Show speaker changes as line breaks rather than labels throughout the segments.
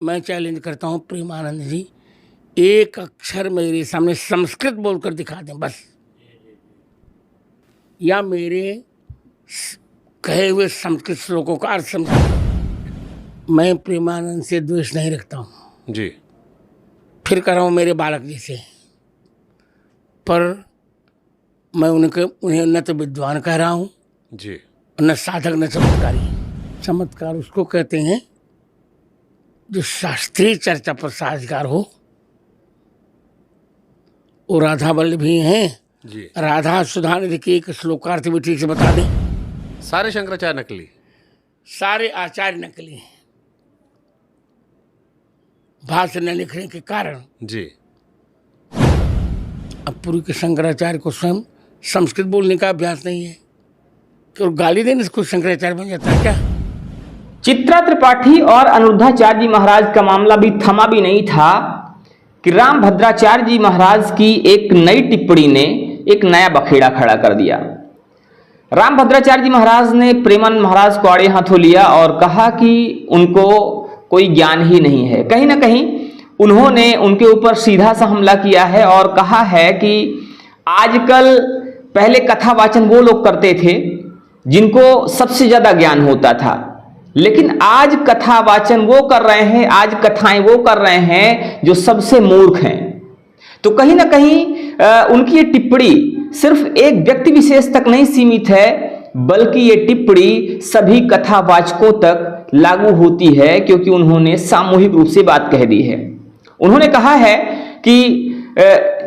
मैं चैलेंज करता हूँ प्रेमानंद जी, एक अक्षर मेरे सामने संस्कृत बोलकर दिखा दें बस, या मेरे कहे हुए संस्कृत श्लोकों का अर्थ समझा दें। मैं प्रेमानंद से द्वेष नहीं रखता हूँ
जी।
फिर कर रहा हूँ मेरे बालक जैसे, पर मैं उन्हें न तो विद्वान कह रहा हूँ
जी,
न साधक न चमत्कारी। चमत्कार उसको कहते हैं जो शास्त्रीय चर्चा पर साजगार हो। वो राधा वल्लभी हैं
जी।
राधा सुधा निधि के एक श्लोकार्थ भी ठीक से बता दें।
सारे शंकराचार्य नकली,
सारे आचार्य नकली हैं। भाष्य न लिखने के कारण
जी।
अब पूर्व के शंकराचार्य को स्वयं संस्कृत बोलने का अभ्यास नहीं है कि और गाली देने से कुछ शंकराचार्य बन जाता है क्या?
चित्रा त्रिपाठी और अनिरुद्धाचार्य जी महाराज का मामला भी थमा भी नहीं था कि रामभद्राचार्य जी महाराज की एक नई टिप्पणी ने एक नया बखेड़ा खड़ा कर दिया। रामभद्राचार्य जी महाराज ने प्रेमानंद महाराज को आड़े हाथों लिया और कहा कि उनको कोई ज्ञान ही नहीं है। कहीं ना कहीं उन्होंने उनके ऊपर सीधा सा हमला किया है और कहा है कि आजकल पहले कथा वाचन वो लोग करते थे जिनको सबसे ज्यादा ज्ञान होता था, लेकिन आज कथा वाचन वो कर रहे हैं, आज कथाएं वो कर रहे हैं जो सबसे मूर्ख हैं। तो कहीं ना कहीं उनकी ये टिप्पणी सिर्फ एक व्यक्ति विशेष तक नहीं सीमित है, बल्कि ये टिप्पणी सभी कथावाचकों तक लागू होती है, क्योंकि उन्होंने सामूहिक रूप से बात कह दी है। उन्होंने कहा है कि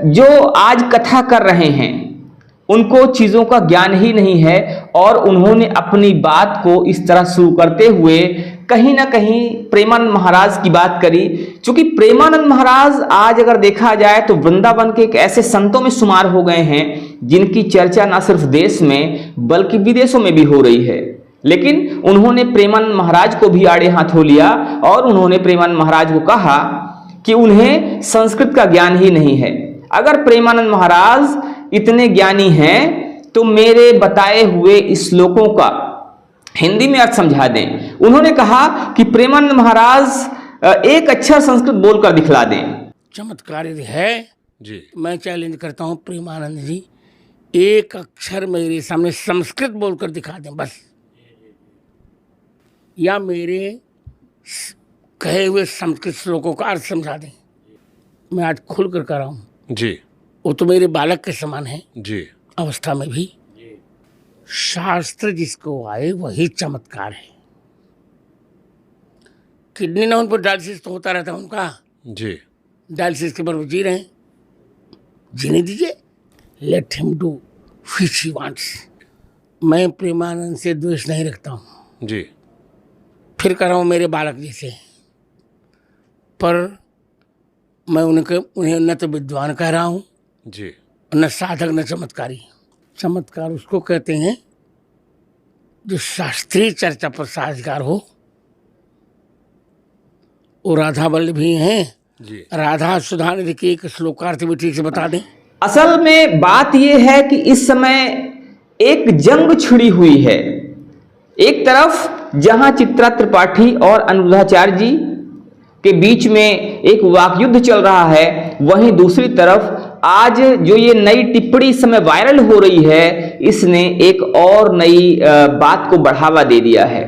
जो आज कथा कर रहे हैं उनको चीजों का ज्ञान ही नहीं है, और उन्होंने अपनी बात को इस तरह शुरू करते हुए कहीं ना कहीं प्रेमानंद महाराज की बात करी। क्योंकि प्रेमानंद महाराज आज अगर देखा जाए तो वृंदावन के एक ऐसे संतों में शुमार हो गए हैं जिनकी चर्चा ना सिर्फ देश में बल्कि विदेशों में भी हो रही है। लेकिन उन्होंने प्रेमानंद महाराज को भी आड़े हाथों लिया और उन्होंने प्रेमानंद महाराज को कहा कि उन्हें संस्कृत का ज्ञान ही नहीं है। अगर प्रेमानंद महाराज इतने ज्ञानी हैं तो मेरे बताए हुए श्लोकों का हिंदी में अर्थ समझा दें। उन्होंने कहा कि प्रेमानंद महाराज एक अक्षर संस्कृत बोलकर दिखला दें।
चमत्कार यदि है
जी,
मैं चैलेंज करता हूँ प्रेमानंद जी, एक अक्षर मेरे सामने संस्कृत बोलकर दिखा दें बस, या मेरे कहे हुए संस्कृत श्लोकों का अर्थ समझा दें। मैं आज खुलकर कर रहा हूँ
जी,
वो तो मेरे बालक के समान है
जी,
अवस्था में भी। शास्त्र जिसको आए वही चमत्कार है। किडनी ना उन पर डायलिसिस तो होता रहता है उनका,
जी,
डायलिसिस के पर वो जी रहे हैं, जीने दीजिए, let him do which he wants. मैं प्रेमानंद से द्वेष नहीं रखता हूँ
जी,
फिर कर रहा हूँ मेरे बालक जैसे, पर मैं उन्हें न तो विद्वान कह रहा हूँ
जी,
न साधक न चमत्कारी। चमत्कार उसको कहते हैं जो शास्त्रीय चर्चा पर साजगार हो। वो राधा वल्लभी हैं
जी,
राधा सुधा निधि के एक श्लोकार्थ भी ठीक से बता दें।
असल में बात यह है कि इस समय एक जंग छिड़ी हुई है। एक तरफ जहां चित्रा त्रिपाठी और अनिरुद्धाचार्य जी के बीच में एक वाकयुद्ध चल रहा है, वहीं दूसरी तरफ आज जो ये नई टिप्पणी इस समय वायरल हो रही है, इसने एक और नई बात को बढ़ावा दे दिया है।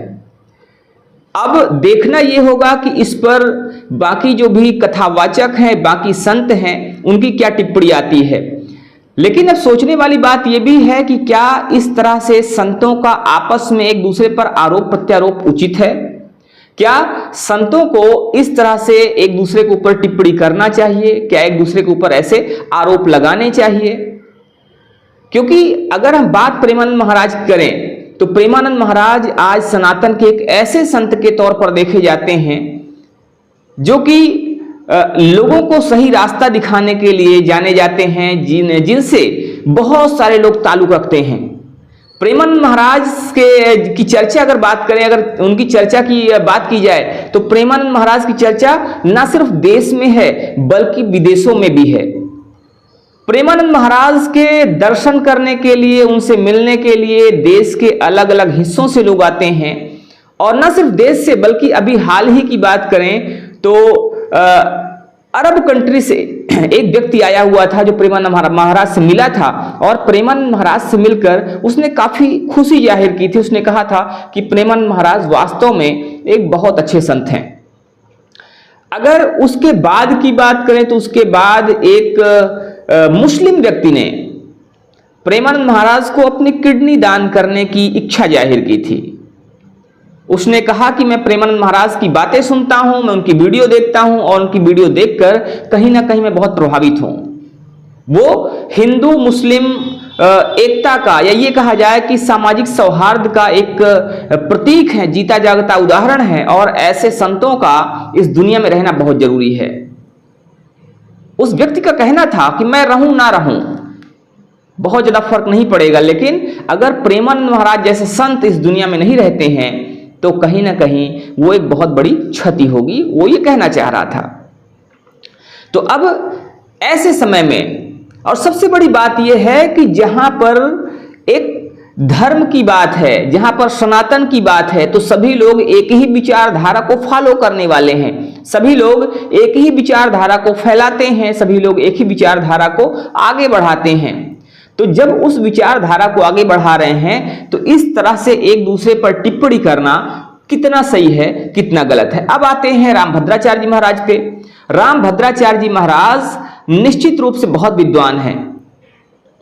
अब देखना यह होगा कि इस पर बाकी जो भी कथावाचक हैं, बाकी संत हैं, उनकी क्या टिप्पणी आती है। लेकिन अब सोचने वाली बात यह भी है कि क्या इस तरह से संतों का आपस में एक दूसरे पर आरोप प्रत्यारोप उचित है? क्या संतों को इस तरह से एक दूसरे के ऊपर टिप्पणी करना चाहिए? क्या एक दूसरे के ऊपर ऐसे आरोप लगाने चाहिए? क्योंकि अगर हम बात प्रेमानंद महाराज की करें तो प्रेमानंद महाराज आज सनातन के एक ऐसे संत के तौर पर देखे जाते हैं जो कि लोगों को सही रास्ता दिखाने के लिए जाने जाते हैं, जिनसे बहुत सारे लोग ताल्लुक रखते हैं। प्रेमानंद महाराज की चर्चा अगर बात करें, अगर उनकी चर्चा की बात की जाए तो प्रेमानंद महाराज की चर्चा न सिर्फ देश में है बल्कि विदेशों में भी है। प्रेमानंद महाराज के दर्शन करने के लिए, उनसे मिलने के लिए देश के अलग अलग हिस्सों से लोग आते हैं, और न सिर्फ देश से बल्कि अभी हाल ही की बात करें तो अरब कंट्री से एक व्यक्ति आया हुआ था जो प्रेमानंद महाराज से मिला था, और प्रेमानंद महाराज से मिलकर उसने काफी खुशी जाहिर की थी। उसने कहा था कि प्रेमानंद महाराज वास्तव में एक बहुत अच्छे संत हैं। अगर उसके बाद की बात करें तो उसके बाद एक मुस्लिम व्यक्ति ने प्रेमानंद महाराज को अपनी किडनी दान करने की इच्छा जाहिर की थी। उसने कहा कि मैं प्रेमानंद महाराज की बातें सुनता हूं, मैं उनकी वीडियो देखता हूं, और उनकी वीडियो देखकर कहीं ना कहीं मैं बहुत प्रभावित हूं। वो हिंदू मुस्लिम एकता का, या ये कहा जाए कि सामाजिक सौहार्द का एक प्रतीक है, जीता जागता उदाहरण है, और ऐसे संतों का इस दुनिया में रहना बहुत जरूरी है। उस व्यक्ति का कहना था कि मैं रहूं ना रहूं बहुत ज्यादा फर्क नहीं पड़ेगा, लेकिन अगर प्रेमानंद महाराज जैसे संत इस दुनिया में नहीं रहते हैं तो कहीं ना कहीं वो एक बहुत बड़ी क्षति होगी, वो ये कहना चाह रहा था। तो अब ऐसे समय में, और सबसे बड़ी बात यह है कि जहां पर एक धर्म की बात है, जहां पर सनातन की बात है, तो सभी लोग एक ही विचारधारा को फॉलो करने वाले हैं, सभी लोग एक ही विचारधारा को फैलाते हैं, सभी लोग एक ही विचारधारा को आगे बढ़ाते हैं। तो जब उस विचारधारा को आगे बढ़ा रहे हैं तो इस तरह से एक दूसरे पर टिप्पणी करना कितना सही है, कितना गलत है। अब आते हैं रामभद्राचार्य जी महाराज पे। रामभद्राचार्य जी महाराज निश्चित रूप से बहुत विद्वान हैं,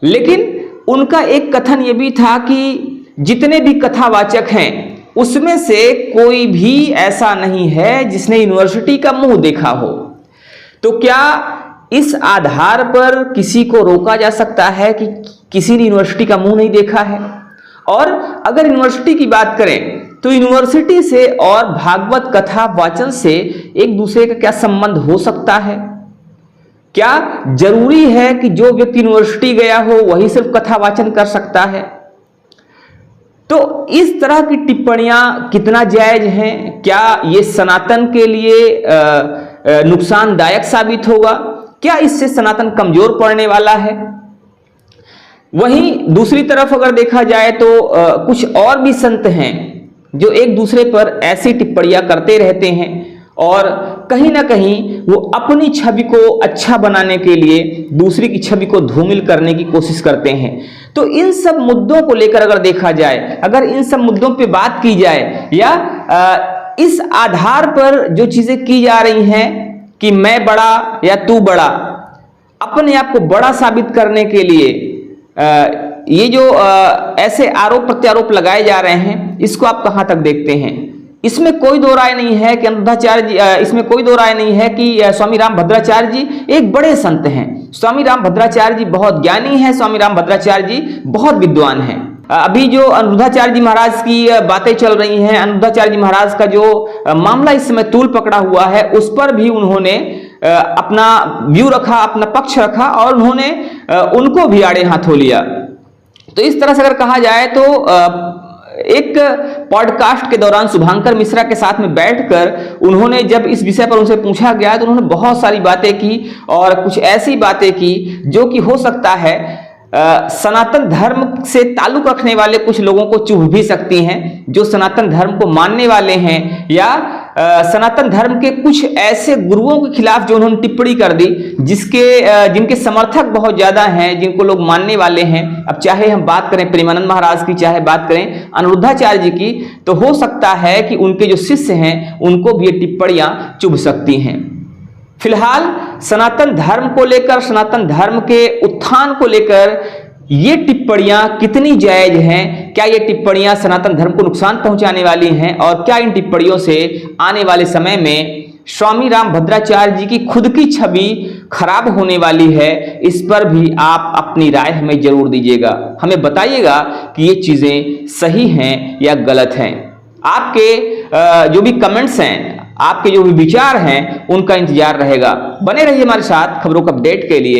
लेकिन उनका एक कथन यह भी था कि जितने भी कथावाचक हैं उसमें से कोई भी ऐसा नहीं है जिसने यूनिवर्सिटी का मुंह देखा हो। तो क्या इस आधार पर किसी को रोका जा सकता है कि किसी ने यूनिवर्सिटी का मुंह नहीं देखा है? और अगर यूनिवर्सिटी की बात करें तो यूनिवर्सिटी से और भागवत कथा वाचन से एक दूसरे का क्या संबंध हो सकता है? क्या जरूरी है कि जो व्यक्ति यूनिवर्सिटी गया हो वही सिर्फ कथा वाचन कर सकता है? तो इस तरह की टिप्पणियां कितना जायज हैं? क्या ये सनातन के लिए नुकसानदायक साबित होगा? क्या इससे सनातन कमजोर पड़ने वाला है? वहीं दूसरी तरफ अगर देखा जाए तो कुछ और भी संत हैं जो एक दूसरे पर ऐसी टिप्पणियां करते रहते हैं और कहीं ना कहीं वो अपनी छवि को अच्छा बनाने के लिए दूसरी की छवि को धूमिल करने की कोशिश करते हैं। तो इन सब मुद्दों को लेकर अगर देखा जाए, अगर इन सब मुद्दों पे बात की जाए, या इस आधार पर जो चीजें की जा रही हैं कि मैं बड़ा या तू बड़ा, अपने आप को बड़ा साबित करने के लिए ये जो ऐसे आरोप प्रत्यारोप लगाए जा रहे हैं, इसको आप कहां तक देखते हैं? इसमें कोई दो राय नहीं है कि अनिरुद्धाचार्य जी, इसमें कोई दो राय नहीं है कि स्वामी रामभद्राचार्य जी एक बड़े संत हैं। स्वामी रामभद्राचार्य जी बहुत ज्ञानी हैं, स्वामी रामभद्राचार्य जी बहुत विद्वान हैं। अभी जो अनिरुद्धाचार्य जी महाराज की बातें चल रही हैं, अनिरुद्धाचार्य जी महाराज का जो मामला इस समय तूल पकड़ा हुआ है, उस पर भी उन्होंने अपना व्यू रखा, अपना पक्ष रखा, और उन्होंने उनको भी आड़े हाथों लिया। तो इस तरह से अगर कहा जाए तो एक पॉडकास्ट के दौरान शुभांकर मिश्रा के साथ में बैठकर उन्होंने जब इस विषय पर उनसे पूछा गया तो उन्होंने बहुत सारी बातें की, और कुछ ऐसी बातें की जो कि हो सकता है सनातन धर्म से ताल्लुक रखने वाले कुछ लोगों को चुभ भी सकती हैं, जो सनातन धर्म को मानने वाले हैं, या सनातन धर्म के कुछ ऐसे गुरुओं के खिलाफ जो उन्होंने टिप्पणी कर दी, जिनके समर्थक बहुत ज्यादा हैं, जिनको लोग मानने वाले हैं। अब चाहे हम बात करें प्रेमानंद महाराज की, चाहे बात करें अनिरुद्धाचार्य जी की, तो हो सकता है कि उनके जो शिष्य हैं उनको भी ये टिप्पणियां चुभ सकती हैं। फिलहाल सनातन धर्म को लेकर, सनातन धर्म के उत्थान को लेकर ये टिप्पणियां कितनी जायज हैं? क्या ये टिप्पणियां सनातन धर्म को नुकसान पहुंचाने वाली हैं? और क्या इन टिप्पणियों से आने वाले समय में स्वामी रामभद्राचार्य जी की खुद की छवि खराब होने वाली है? इस पर भी आप अपनी राय हमें जरूर दीजिएगा, हमें बताइएगा कि ये चीजें सही हैं या गलत हैं। आपके जो भी कमेंट्स हैं, आपके जो भी विचार हैं, उनका इंतजार रहेगा। बने रहिए हमारे साथ खबरों के अपडेट के लिए।